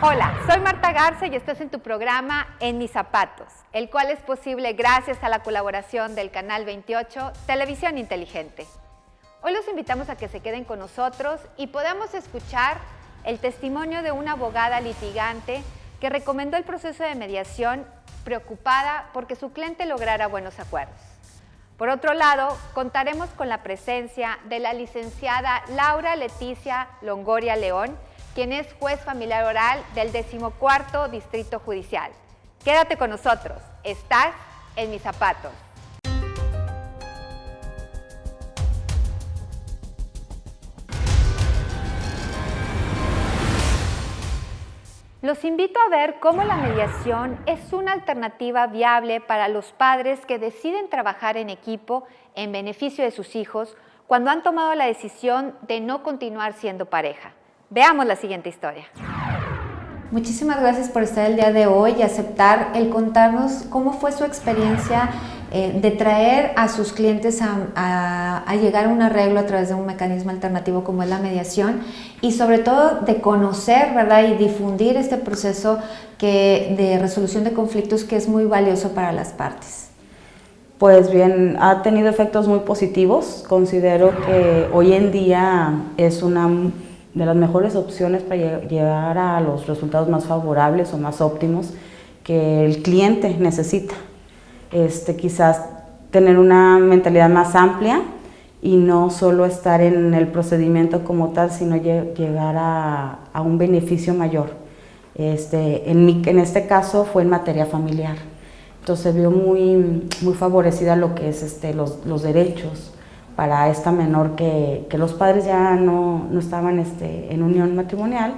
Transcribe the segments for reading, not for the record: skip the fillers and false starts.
Hola, soy Marta Garza y estás en tu programa En Mis Zapatos, el cual es posible gracias a la colaboración del Canal 28, Televisión Inteligente. Hoy los invitamos a que se queden con nosotros y podamos escuchar el testimonio de una abogada litigante que recomendó el proceso de mediación preocupada porque su cliente lograra buenos acuerdos. Por otro lado, contaremos con la presencia de la licenciada Laura Leticia Longoria León, quien es juez familiar oral del 14º Distrito Judicial. Quédate con nosotros, estás en Mis Zapatos. Los invito a ver cómo la mediación es una alternativa viable para los padres que deciden trabajar en equipo en beneficio de sus hijos cuando han tomado la decisión de no continuar siendo pareja. Veamos la siguiente historia. Muchísimas gracias por estar el día de hoy y aceptar el contarnos cómo fue su experiencia de traer a sus clientes a llegar a un arreglo a través de un mecanismo alternativo como es la mediación y sobre todo de conocer, ¿verdad? Y difundir este proceso de resolución de conflictos que es muy valioso para las partes. Pues bien, ha tenido efectos muy positivos. Considero que hoy en día es una de las mejores opciones para llegar a los resultados más favorables o más óptimos que el cliente necesita. Quizás tener una mentalidad más amplia y no solo estar en el procedimiento como tal, sino llegar a un beneficio mayor. En este caso fue en materia familiar. Entonces vio muy favorecida lo que es los derechos para esta menor que los padres ya no estaban en unión matrimonial,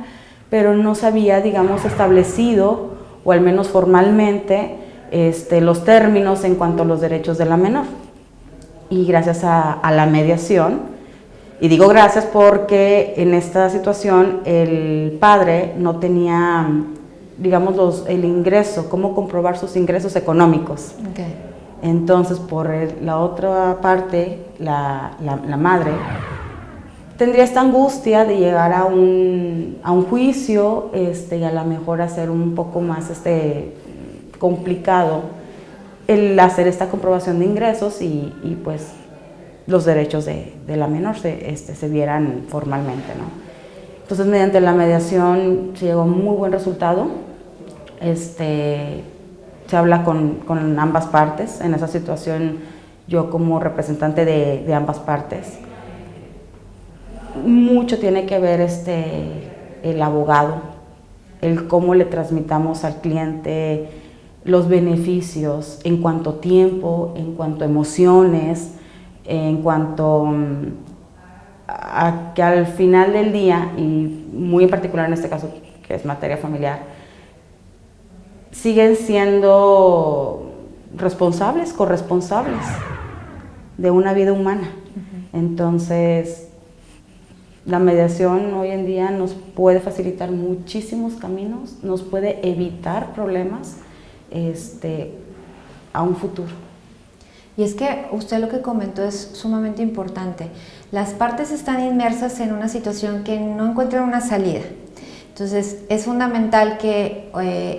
pero no se había, digamos, establecido, o al menos formalmente, los términos en cuanto a los derechos de la menor. Y gracias a la mediación, y digo gracias porque en esta situación el padre no tenía, digamos, el ingreso, cómo comprobar sus ingresos económicos. Okay. Entonces, por la otra parte, la madre tendría esta angustia de llegar a un juicio y a lo mejor hacer un poco más complicado el hacer esta comprobación de ingresos y pues los derechos de la menor se vieran formalmente, ¿no? Entonces, mediante la mediación se llegó a un muy buen resultado. Se habla con ambas partes. En esa situación, yo como representante de ambas partes, mucho tiene que ver el abogado, el cómo le transmitamos al cliente los beneficios en cuanto a tiempo, en cuanto a emociones, en cuanto a que al final del día, y muy en particular en este caso que es materia familiar, siguen siendo responsables, corresponsables de una vida humana. Entonces, la mediación hoy en día nos puede facilitar muchísimos caminos, nos puede evitar problemas a un futuro. Y es que usted lo que comentó es sumamente importante. Las partes están inmersas en una situación que no encuentran una salida. Entonces, es fundamental que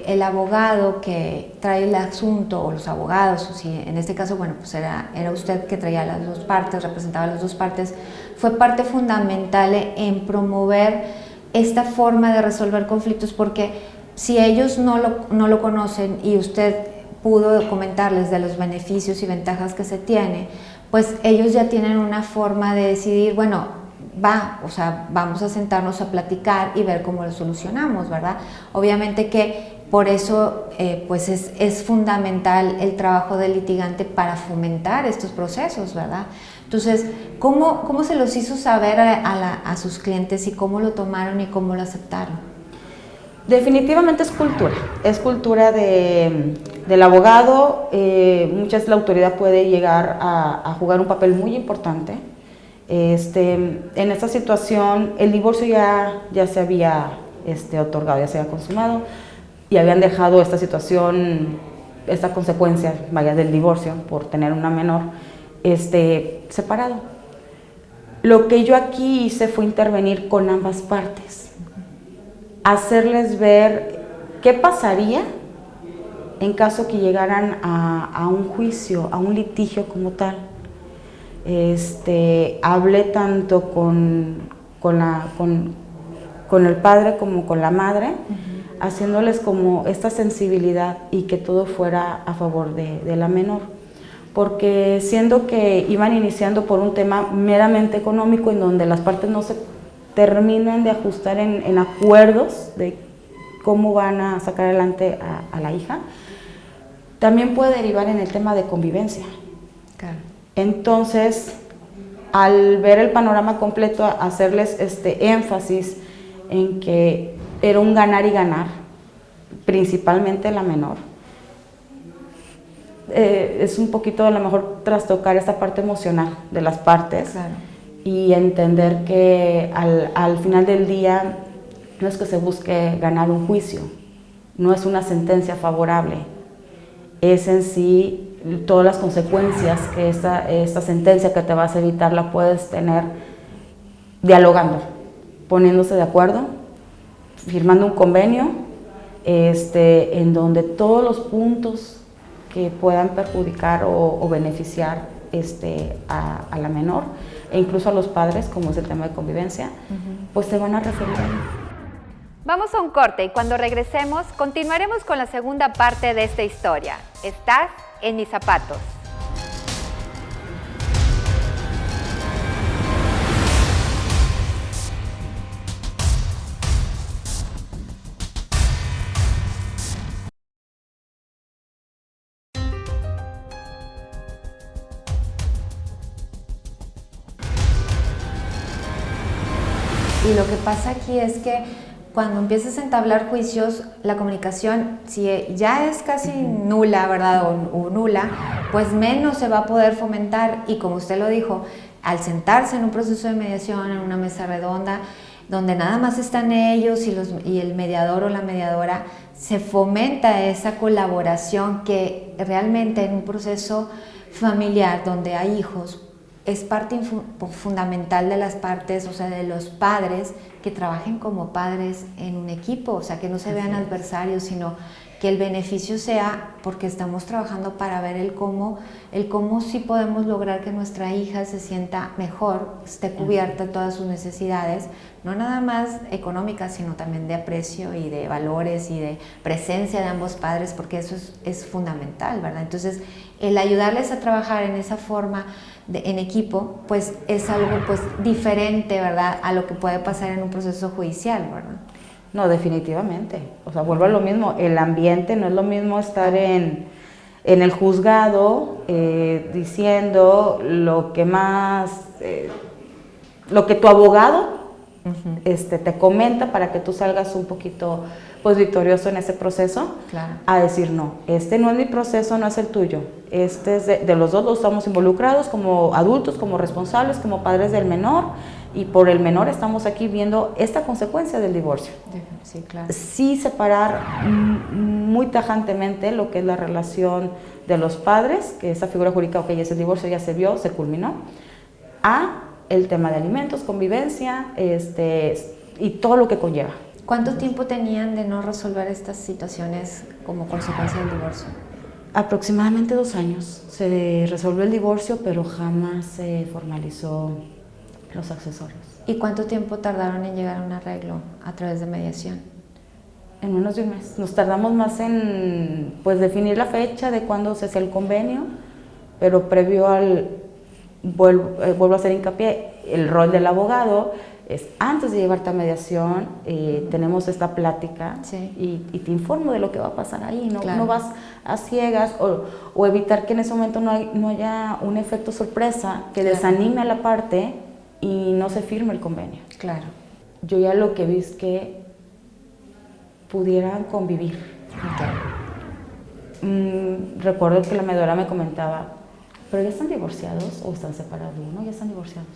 el abogado que trae el asunto, o los abogados, o si en este caso, bueno, pues era usted que traía las dos partes, representaba las dos partes, fue parte fundamental en promover esta forma de resolver conflictos, porque si ellos no lo conocen y usted pudo comentarles de los beneficios y ventajas que se tiene, pues ellos ya tienen una forma de decidir, bueno, vamos a sentarnos a platicar y ver cómo lo solucionamos, ¿verdad? Obviamente que por eso pues es fundamental el trabajo del litigante para fomentar estos procesos, ¿verdad? Entonces, ¿cómo se los hizo saber a sus clientes y cómo lo tomaron y cómo lo aceptaron? Definitivamente es cultura del abogado. Muchas veces la autoridad puede llegar a jugar un papel muy importante. En esta situación el divorcio ya se había otorgado, ya se había consumado y habían dejado esta situación, esta consecuencia, vaya, del divorcio por tener una menor, separado. Lo que yo aquí hice fue intervenir con ambas partes. hacerles ver qué pasaría en caso que llegaran a un juicio, a un litigio como tal. Hablé tanto con el padre como con la madre, haciéndoles como esta sensibilidad y que todo fuera a favor de la menor. Porque siendo que iban iniciando por un tema meramente económico en donde las partes no se terminan de ajustar en acuerdos de cómo van a sacar adelante a la hija, también puede derivar en el tema de convivencia. Claro. Entonces, al ver el panorama completo, hacerles énfasis en que era un ganar y ganar, principalmente la menor. Es un poquito a lo mejor trastocar esta parte emocional de las partes. Claro. Y entender que al final del día no es que se busque ganar un juicio, no es una sentencia favorable, es en sí todas las consecuencias que esta sentencia que te vas a evitar la puedes tener dialogando, poniéndose de acuerdo, firmando un convenio en donde todos los puntos que puedan perjudicar o beneficiar a la menor e incluso a los padres, como es el tema de convivencia, pues se van a referir a ello. Vamos a un corte y cuando regresemos continuaremos con la segunda parte de esta historia. Estás en mis zapatos. Y lo que pasa aquí es que cuando empiezas a entablar juicios, la comunicación, si ya es casi nula, ¿verdad? O nula, pues menos se va a poder fomentar. Y como usted lo dijo, al sentarse en un proceso de mediación, en una mesa redonda, donde nada más están ellos y el mediador o la mediadora, se fomenta esa colaboración que realmente en un proceso familiar donde hay hijos, es parte fundamental de las partes, o sea, de los padres, que trabajen como padres en un equipo, o sea, que no se vean adversarios, sino que el beneficio sea porque estamos trabajando para ver el cómo sí podemos lograr que nuestra hija se sienta mejor, esté cubierta de todas sus necesidades, no nada más económicas, sino también de aprecio y de valores y de presencia de ambos padres, porque eso es fundamental, ¿verdad? Entonces, el ayudarles a trabajar en esa forma en equipo, pues es algo pues diferente, ¿verdad?, a lo que puede pasar en un proceso judicial, ¿verdad? No, definitivamente. O sea, vuelvo a lo mismo. El ambiente no es lo mismo estar en el juzgado diciendo lo que tu abogado te comenta para que tú salgas un poquito pues victorioso en ese proceso. Claro. A decir no, no es mi proceso, no es el tuyo. Es de los dos, los estamos involucrados como adultos, como responsables, como padres del menor. Y por el menor estamos aquí viendo esta consecuencia del divorcio. Sí, claro. Sí separar muy tajantemente lo que es la relación de los padres, que esa figura jurídica, ok, ese divorcio ya se vio, se culminó, a el tema de alimentos, convivencia, y todo lo que conlleva. ¿Cuánto tiempo tenían de no resolver estas situaciones como consecuencia del divorcio? Aproximadamente 2 años. Se resolvió el divorcio, pero jamás se formalizó los accesorios. ¿Y cuánto tiempo tardaron en llegar a un arreglo a través de mediación? En menos de un mes. Nos tardamos más en pues definir la fecha de cuándo se hace el convenio, pero previo vuelvo a hacer hincapié, el rol del abogado es antes de llevarte a mediación, tenemos esta plática, sí, y te informo de lo que va a pasar ahí, no, claro, no vas a ciegas o evitar que en ese momento no haya un efecto sorpresa que claro, desanime a la parte y no se firme el convenio. Claro. Yo ya lo que vi es que pudieran convivir. Okay. Recuerdo que la mediadora me comentaba, ¿pero ya están divorciados o están separados? No, ya están divorciados.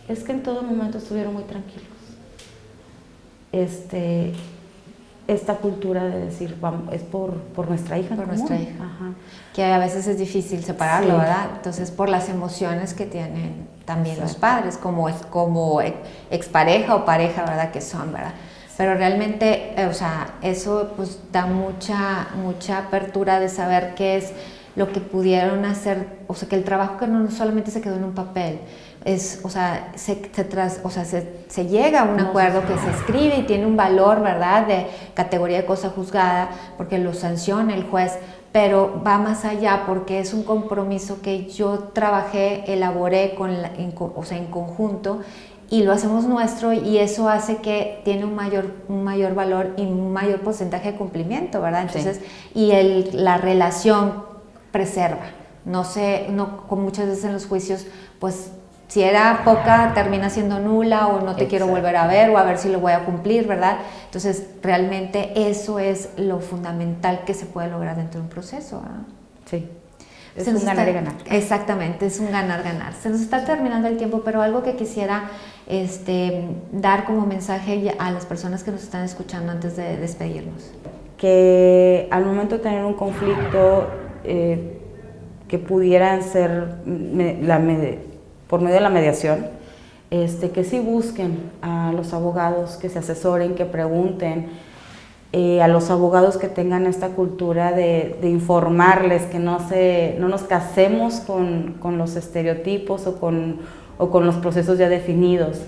Es que en todo momento estuvieron muy tranquilos. Esta cultura de decir, vamos, es por nuestra hija. Por nuestra hija. Ajá. Que a veces es difícil separarlo, sí, ¿verdad? Entonces, por las emociones que tienen también exacto, los padres, como expareja o pareja, ¿verdad? Que son, ¿verdad? Pero realmente, o sea, eso pues da mucha apertura de saber qué es lo que pudieron hacer, o sea, que el trabajo que no solamente se quedó en un papel, es, o sea, se llega a un acuerdo que se escribe y tiene un valor, ¿verdad?, de categoría de cosa juzgada, porque lo sanciona el juez, pero va más allá porque es un compromiso que yo trabajé, elaboré en conjunto, y lo hacemos nuestro, y eso hace que tiene un mayor valor y un mayor porcentaje de cumplimiento, ¿verdad? Entonces, sí. Y la relación preserva, como muchas veces en los juicios, pues si era poca termina siendo nula, o no te quiero volver a ver, o a ver si lo voy a cumplir, ¿verdad? Entonces realmente eso es lo fundamental que se puede lograr dentro de un proceso, ¿verdad? Sí. Es un ganar y ganar. Exactamente, es un ganar-ganar. Se nos está terminando el tiempo, pero algo que quisiera dar como mensaje a las personas que nos están escuchando antes de despedirnos. Que al momento de tener un conflicto que pudieran ser por medio de la mediación, que sí busquen a los abogados, que se asesoren, que pregunten, a los abogados que tengan esta cultura de informarles, que no nos casemos con los estereotipos o con los procesos ya definidos,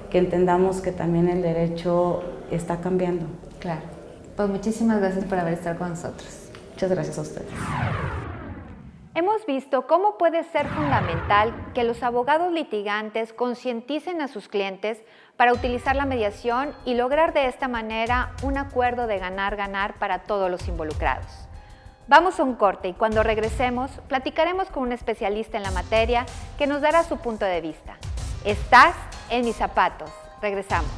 que entendamos que también el derecho está cambiando. Claro. Pues muchísimas gracias por haber estado con nosotros. Muchas gracias a ustedes. Hemos visto cómo puede ser fundamental que los abogados litigantes concienticen a sus clientes para utilizar la mediación y lograr de esta manera un acuerdo de ganar-ganar para todos los involucrados. Vamos a un corte y cuando regresemos platicaremos con un especialista en la materia que nos dará su punto de vista. Estás en mis zapatos. Regresamos.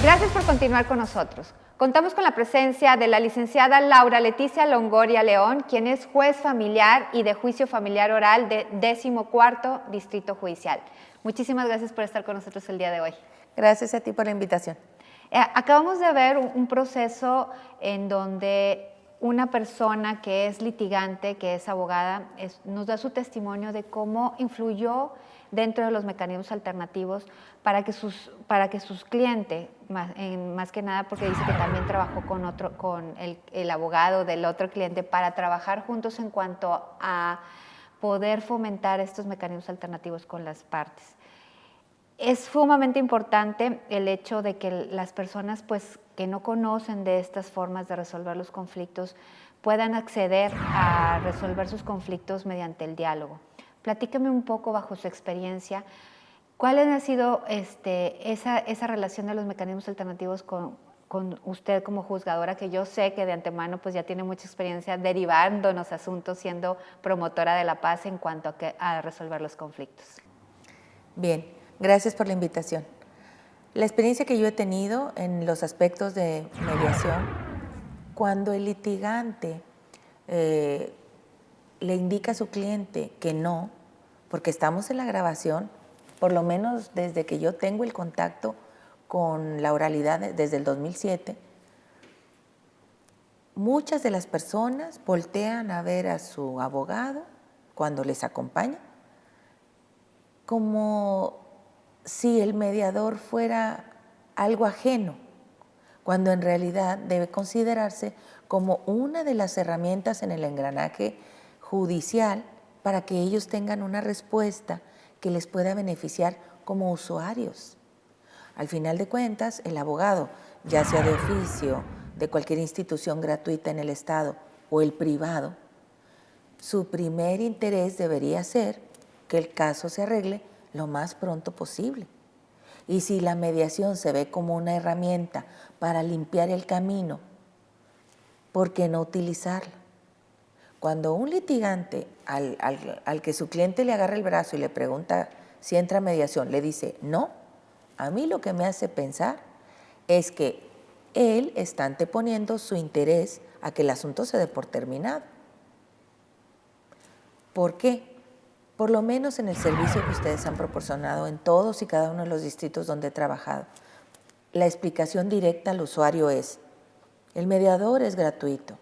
Gracias por continuar con nosotros. Contamos con la presencia de la licenciada Laura Leticia Longoria León, quien es juez familiar y de juicio familiar oral de 14º Distrito Judicial. Muchísimas gracias por estar con nosotros el día de hoy. Gracias a ti por la invitación. Acabamos de ver un proceso en donde una persona que es litigante, que es abogada, nos da su testimonio de cómo influyó dentro de los mecanismos alternativos para que sus clientes, más que nada porque dice que también trabajó con el abogado del otro cliente para trabajar juntos en cuanto a poder fomentar estos mecanismos alternativos con las partes. Es sumamente importante el hecho de que las personas que no conocen de estas formas de resolver los conflictos puedan acceder a resolver sus conflictos mediante el diálogo. Platícame un poco bajo su experiencia, ¿cuál ha sido esa relación de los mecanismos alternativos con usted como juzgadora, que yo sé que de antemano pues ya tiene mucha experiencia derivándonos asuntos, siendo promotora de la paz en cuanto a resolver los conflictos? Bien, gracias por la invitación. La experiencia que yo he tenido en los aspectos de mediación, cuando el litigante le indica a su cliente que no, porque estamos en la grabación, por lo menos desde que yo tengo el contacto con la oralidad desde el 2007, muchas de las personas voltean a ver a su abogado cuando les acompaña como si el mediador fuera algo ajeno, cuando en realidad debe considerarse como una de las herramientas en el engranaje judicial para que ellos tengan una respuesta que les pueda beneficiar como usuarios. Al final de cuentas, el abogado, ya sea de oficio, de cualquier institución gratuita en el Estado o el privado, su primer interés debería ser que el caso se arregle lo más pronto posible. Y si la mediación se ve como una herramienta para limpiar el camino, ¿por qué no utilizarla? Cuando un litigante, al que su cliente le agarra el brazo y le pregunta si entra a mediación, le dice no, a mí lo que me hace pensar es que él está anteponiendo su interés a que el asunto se dé por terminado. ¿Por qué? por lo menos en el servicio que ustedes han proporcionado en todos y cada uno de los distritos donde he trabajado, la explicación directa al usuario es: el mediador es gratuito,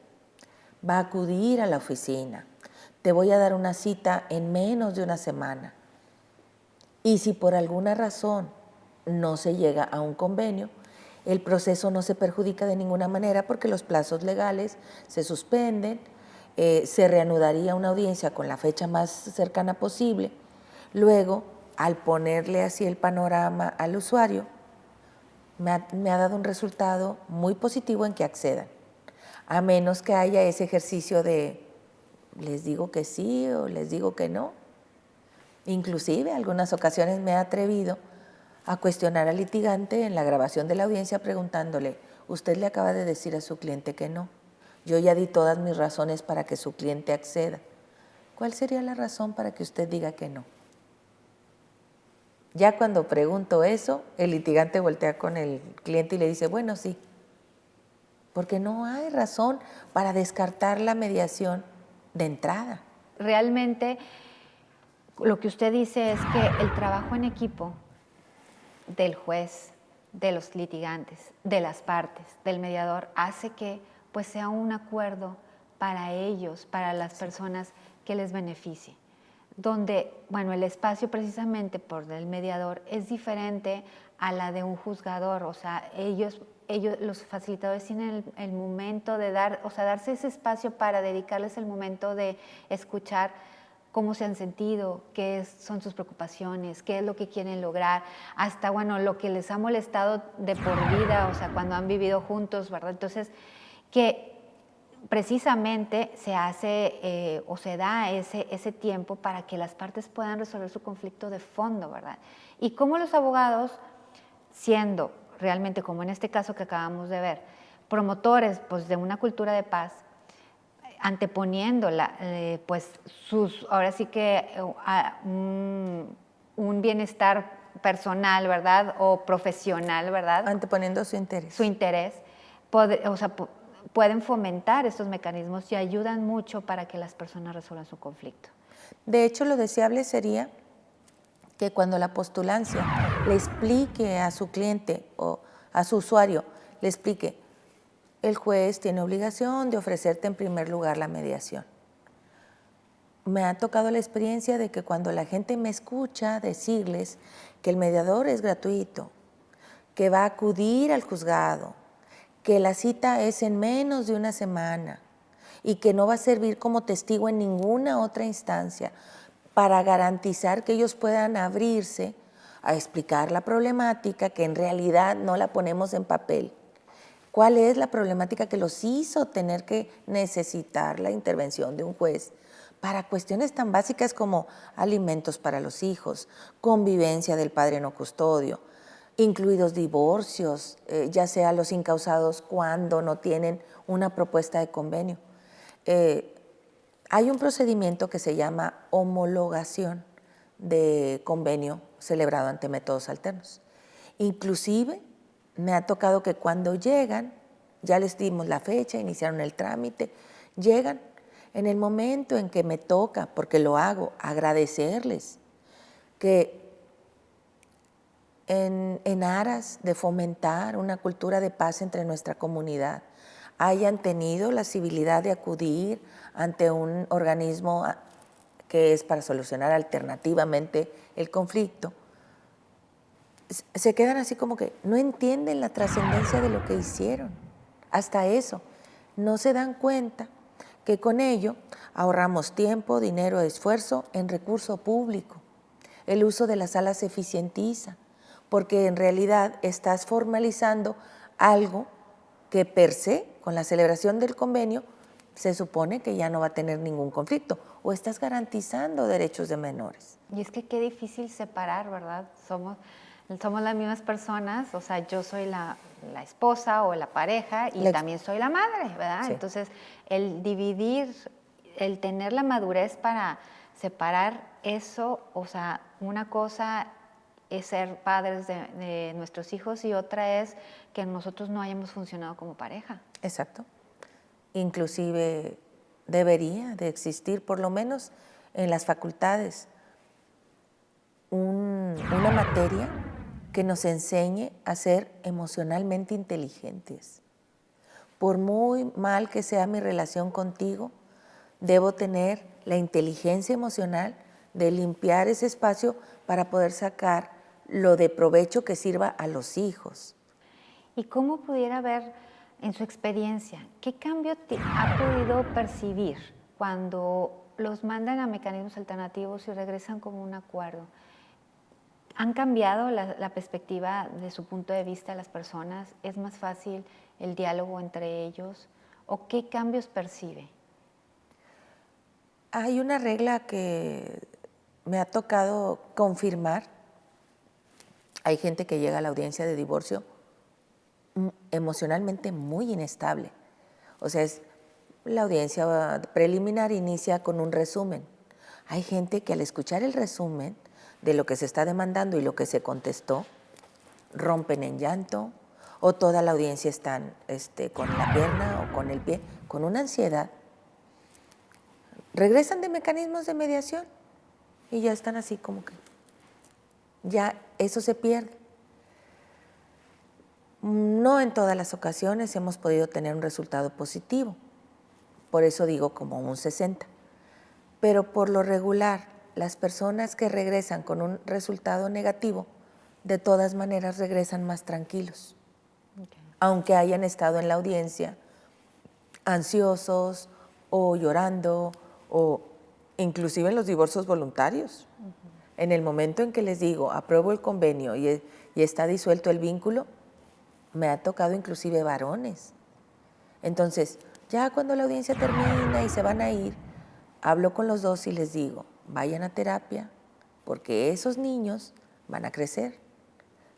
va a acudir a la oficina, te voy a dar una cita en menos de una semana. Y si por alguna razón no se llega a un convenio, el proceso no se perjudica de ninguna manera porque los plazos legales se suspenden, se reanudaría una audiencia con la fecha más cercana posible. Luego, al ponerle así el panorama al usuario, me ha dado un resultado muy positivo en que accedan, a menos que haya ese ejercicio de les digo que sí o les digo que no. Inclusive, algunas ocasiones me he atrevido a cuestionar al litigante en la grabación de la audiencia preguntándole: usted le acaba de decir a su cliente que no, yo ya di todas mis razones para que su cliente acceda. ¿Cuál sería la razón para que usted diga que no? Ya cuando pregunto eso, el litigante voltea con el cliente y le dice: bueno, sí, porque no hay razón para descartar la mediación de entrada. Realmente lo que usted dice es que el trabajo en equipo del juez, de los litigantes, de las partes, del mediador, hace que pues sea un acuerdo para ellos, para las personas que les beneficie. Donde, bueno, el espacio precisamente por el mediador es diferente a la de un juzgador, o sea, ellos los facilitadores tienen el momento de darse ese espacio para dedicarles el momento de escuchar cómo se han sentido, qué son sus preocupaciones, qué es lo que quieren lograr, hasta, bueno, lo que les ha molestado de por vida, o sea, cuando han vivido juntos, ¿verdad? Entonces, que precisamente se hace o se da ese tiempo para que las partes puedan resolver su conflicto de fondo, ¿verdad? Y cómo los abogados, siendo realmente, como en este caso que acabamos de ver, promotores pues, de una cultura de paz, anteponiéndola, pues ahora sí que un bienestar personal, ¿verdad? O profesional, ¿verdad? Anteponiendo su interés. Su interés, pueden fomentar estos mecanismos y ayudan mucho para que las personas resuelvan su conflicto. De hecho, lo deseable sería que cuando la postulancia le explique a su cliente o a su usuario, le explique: el juez tiene obligación de ofrecerte en primer lugar la mediación. Me ha tocado la experiencia de que cuando la gente me escucha decirles que el mediador es gratuito, que va a acudir al juzgado, que la cita es en menos de una semana y que no va a servir como testigo en ninguna otra instancia para garantizar que ellos puedan abrirse a explicar la problemática, que en realidad no la ponemos en papel. ¿Cuál es la problemática que los hizo tener que necesitar la intervención de un juez para cuestiones tan básicas como alimentos para los hijos, convivencia del padre no custodio, incluidos divorcios, ya sea los incausados cuando no tienen una propuesta de convenio? Hay un procedimiento que se llama homologación de convenio celebrado ante métodos alternos. Inclusive me ha tocado que cuando llegan, ya les dimos la fecha, iniciaron el trámite, llegan, en el momento en que me toca, porque lo hago, agradecerles que en aras de fomentar una cultura de paz entre nuestra comunidad, hayan tenido la civilidad de acudir ante un organismo que es para solucionar alternativamente el conflicto, se quedan así como que no entienden la trascendencia de lo que hicieron. Hasta eso, no se dan cuenta que con ello ahorramos tiempo, dinero, esfuerzo en recurso público. El uso de las salas se eficientiza, porque en realidad estás formalizando algo que per se, con la celebración del convenio, se supone que ya no va a tener ningún conflicto, o estás garantizando derechos de menores. Y es que qué difícil separar, ¿verdad? Somos las mismas personas, o sea, yo soy la esposa o la pareja y también soy la madre, ¿verdad? Sí. Entonces, el dividir, el tener la madurez para separar eso, o sea, una cosa es ser padres de nuestros hijos y otra es que nosotros no hayamos funcionado como pareja. Exacto. Inclusive debería de existir, por lo menos en las facultades, una materia que nos enseñe a ser emocionalmente inteligentes. Por muy mal que sea mi relación contigo, debo tener la inteligencia emocional de limpiar ese espacio para poder sacar lo de provecho que sirva a los hijos. ¿Y cómo pudiera ver en su experiencia, qué cambio ha podido percibir cuando los mandan a mecanismos alternativos y regresan como un acuerdo? ¿Han cambiado la perspectiva de su punto de vista de las personas? ¿Es más fácil el diálogo entre ellos? ¿O qué cambios percibe? Hay una regla que me ha tocado confirmar. Hay gente que llega a la audiencia de divorcio emocionalmente muy inestable. O sea, la audiencia preliminar inicia con un resumen. Hay gente que al escuchar el resumen de lo que se está demandando y lo que se contestó, rompen en llanto, o toda la audiencia están con la pierna o con el pie, con una ansiedad. Regresan de mecanismos de mediación y ya están así como que ya eso se pierde. No en todas las ocasiones hemos podido tener un resultado positivo, por eso digo como un 60. Pero por lo regular, las personas que regresan con un resultado negativo, de todas maneras regresan más tranquilos, aunque hayan estado en la audiencia ansiosos o llorando, o inclusive en los divorcios voluntarios. En el momento en que les digo, apruebo el convenio y está disuelto el vínculo, me ha tocado inclusive varones. Entonces, ya cuando la audiencia termina y se van a ir, hablo con los dos y les digo, vayan a terapia, porque esos niños van a crecer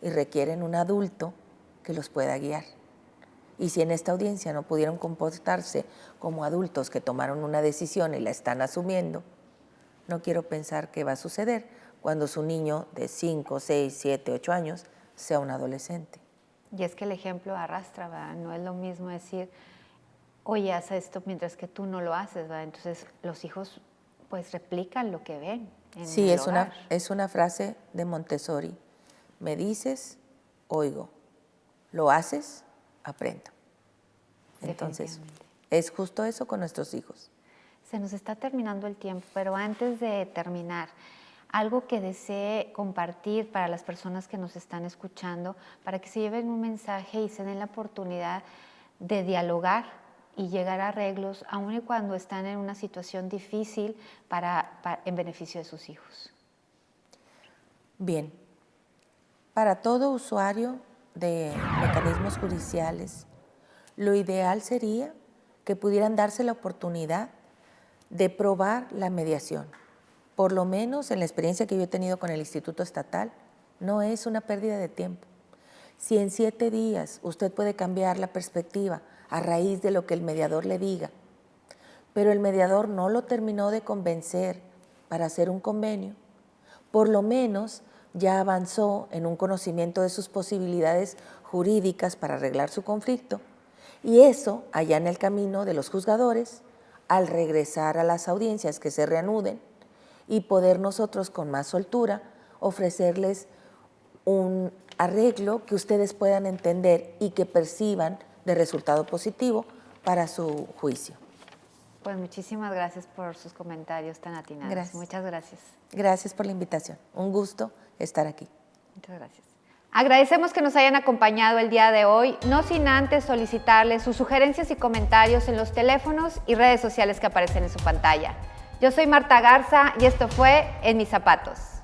y requieren un adulto que los pueda guiar. Y si en esta audiencia no pudieron comportarse como adultos que tomaron una decisión y la están asumiendo, no quiero pensar qué va a suceder cuando su niño de 5, 6, 7, 8 años sea un adolescente. Y es que el ejemplo arrastra, ¿verdad? No es lo mismo decir, oye, haz esto mientras que tú no lo haces, ¿verdad? Entonces los hijos pues replican lo que ven en Sí, el hogar. es una frase de Montessori. Me dices, oigo. Lo haces, aprendo. Entonces, es justo eso con nuestros hijos. Se nos está terminando el tiempo, pero antes de terminar, algo que desee compartir para las personas que nos están escuchando, para que se lleven un mensaje y se den la oportunidad de dialogar y llegar a arreglos, aun y cuando están en una situación difícil en beneficio de sus hijos. Bien, para todo usuario de mecanismos judiciales, lo ideal sería que pudieran darse la oportunidad de probar la mediación. Por lo menos en la experiencia que yo he tenido con el Instituto Estatal, no es una pérdida de tiempo. Si en 7 días usted puede cambiar la perspectiva a raíz de lo que el mediador le diga, pero el mediador no lo terminó de convencer para hacer un convenio, por lo menos ya avanzó en un conocimiento de sus posibilidades jurídicas para arreglar su conflicto, y eso allá en el camino de los juzgadores, al regresar a las audiencias que se reanuden, y poder nosotros con más soltura ofrecerles un arreglo que ustedes puedan entender y que perciban de resultado positivo para su juicio. Pues muchísimas gracias por sus comentarios tan atinados. Gracias. Muchas gracias. Gracias por la invitación. Un gusto estar aquí. Muchas gracias. Agradecemos que nos hayan acompañado el día de hoy, no sin antes solicitarles sus sugerencias y comentarios en los teléfonos y redes sociales que aparecen en su pantalla. Yo soy Marta Garza y esto fue En Mis Zapatos.